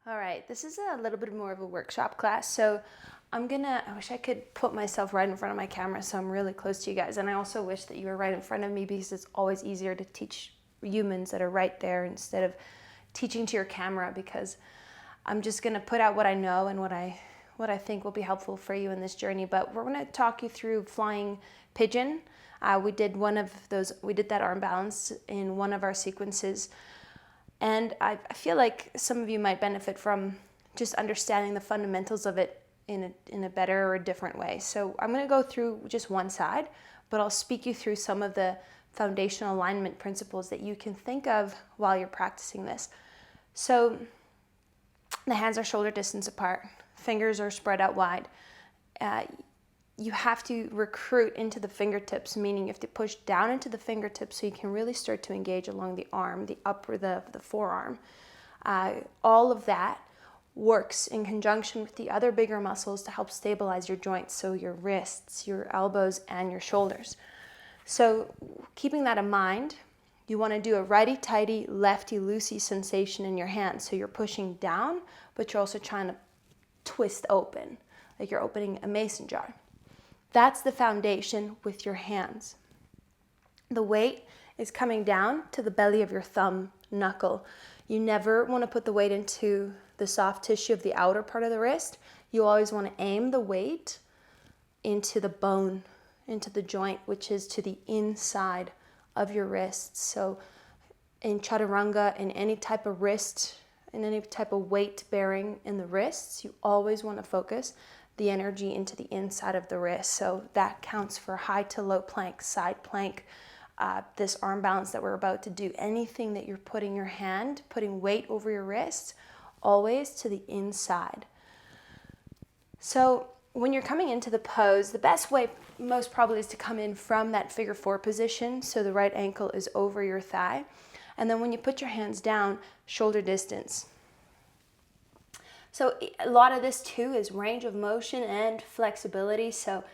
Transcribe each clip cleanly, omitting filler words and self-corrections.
All right, this is a little bit more of a workshop class. So I wish I could put myself right in front of my camera so I'm really close to you guys. And I also wish that you were right in front of me because it's always easier to teach humans that are right there instead of teaching to your camera, because I'm just gonna put out what I know and what I think will be helpful for you in this journey. But we're gonna talk you through flying pigeon. We did that arm balance in one of our sequences. And I feel like some of you might benefit from just understanding the fundamentals of it in a better or a different way. So I'm going to go through just one side, but I'll speak you through some of the foundational alignment principles that you can think of while you're practicing this. So the hands are shoulder distance apart, fingers are spread out wide. You have to recruit into the fingertips, meaning you have to push down into the fingertips so you can really start to engage along the arm, the forearm. All of that works in conjunction with the other bigger muscles to help stabilize your joints, so your wrists, your elbows, and your shoulders. So keeping that in mind, you want to do a righty-tighty, lefty-loosey sensation in your hands. So you're pushing down, but you're also trying to twist open, like you're opening a mason jar. That's the foundation with your hands. The weight is coming down to the belly of your thumb knuckle. You never want to put the weight into the soft tissue of the outer part of the wrist. You always want to aim the weight into the bone, into the joint, which is to the inside of your wrist. So in chaturanga, in any type of weight bearing in the wrists, you always want to focus the energy into the inside of the wrist. So that counts for high to low plank, side plank, this arm balance that we're about to do. Anything that you're putting weight over your wrist, always to the inside. So when you're coming into the pose, the best way most probably is to come in from that figure 4 position. So the right ankle is over your thigh. And then when you put your hands down, shoulder distance. So a lot of this too is range of motion and flexibility. So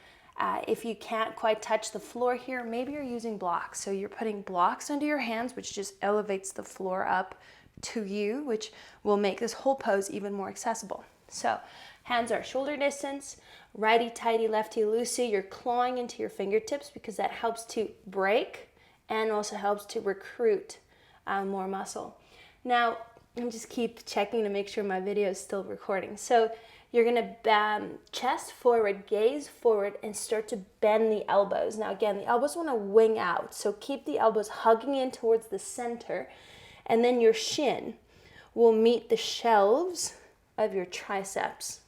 if you can't quite touch the floor here, maybe you're using blocks. So you're putting blocks under your hands, which just elevates the floor up to you, which will make this whole pose even more accessible. So hands are shoulder distance, righty-tighty, lefty-loosey. You're clawing into your fingertips because that helps to break and also helps to recruit more muscle. Now, and just keep checking to make sure my video is still recording. So you're gonna chest forward, gaze forward, and start to bend the elbows. Now again, the elbows wanna wing out, so keep the elbows hugging in towards the center, and then your shin will meet the shelves of your triceps.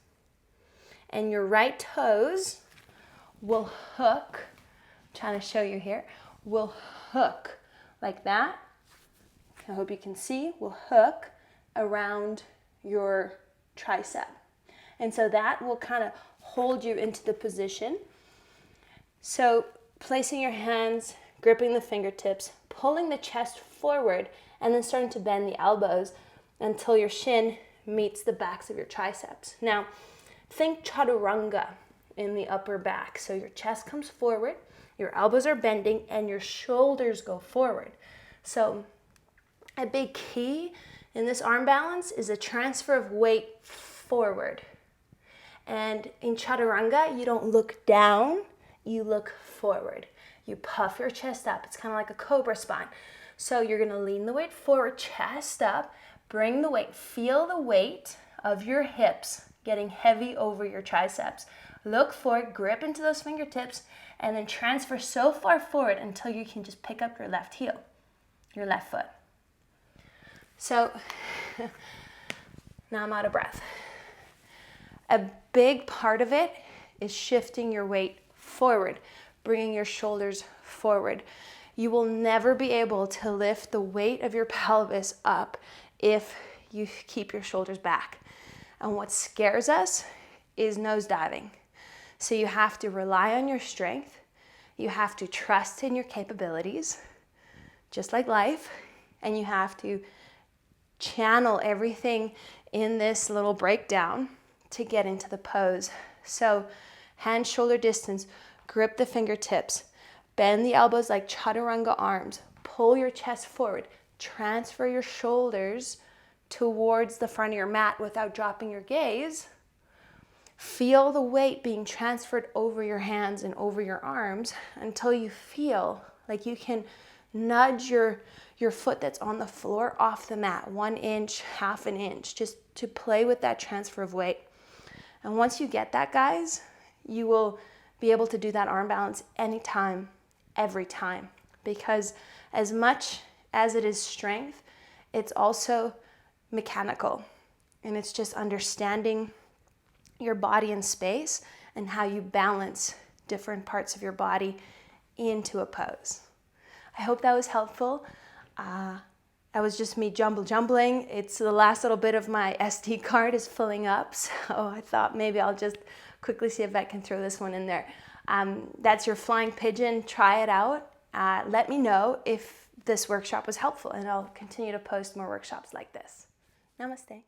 And your right toes will hook, I'm trying to show you here, will hook like that. I hope you can see, will hook around your tricep. And so that will kind of hold you into the position. So placing your hands, gripping the fingertips, pulling the chest forward, and then starting to bend the elbows until your shin meets the backs of your triceps. Now, think chaturanga in the upper back. So your chest comes forward, your elbows are bending, and your shoulders go forward. So a big key in this arm balance is a transfer of weight forward. And in chaturanga, you don't look down, you look forward. You puff your chest up. It's kind of like a cobra spine. So you're going to lean the weight forward, chest up, bring the weight, feel the weight of your hips getting heavy over your triceps. Look forward, grip into those fingertips, and then transfer so far forward until you can just pick up your left heel, your left foot. So now I'm out of breath. A big part of it is shifting your weight forward, bringing your shoulders forward. You will never be able to lift the weight of your pelvis up if you keep your shoulders back. And what scares us is nosediving. So you have to rely on your strength. You have to trust in your capabilities, just like life, and you have to channel everything in this little breakdown to get into the pose. So hand shoulder distance, grip the fingertips, bend the elbows like chaturanga arms, pull your chest forward, transfer your shoulders towards the front of your mat without dropping your gaze. Feel the weight being transferred over your hands and over your arms until you feel like you can nudge your foot that's on the floor off the mat, 1 inch, half an inch, just to play with that transfer of weight. And once you get that, guys, you will be able to do that arm balance anytime, every time. Because as much as it is strength, it's also mechanical. And it's just understanding your body in space and how you balance different parts of your body into a pose. I hope that was helpful. That was just me jumbling. It's the last little bit of my SD card is filling up, so I thought maybe I'll just quickly see if I can throw this one in there. That's your flying pigeon. Try it out. Let me know if this workshop was helpful, and I'll continue to post more workshops like this. Namaste.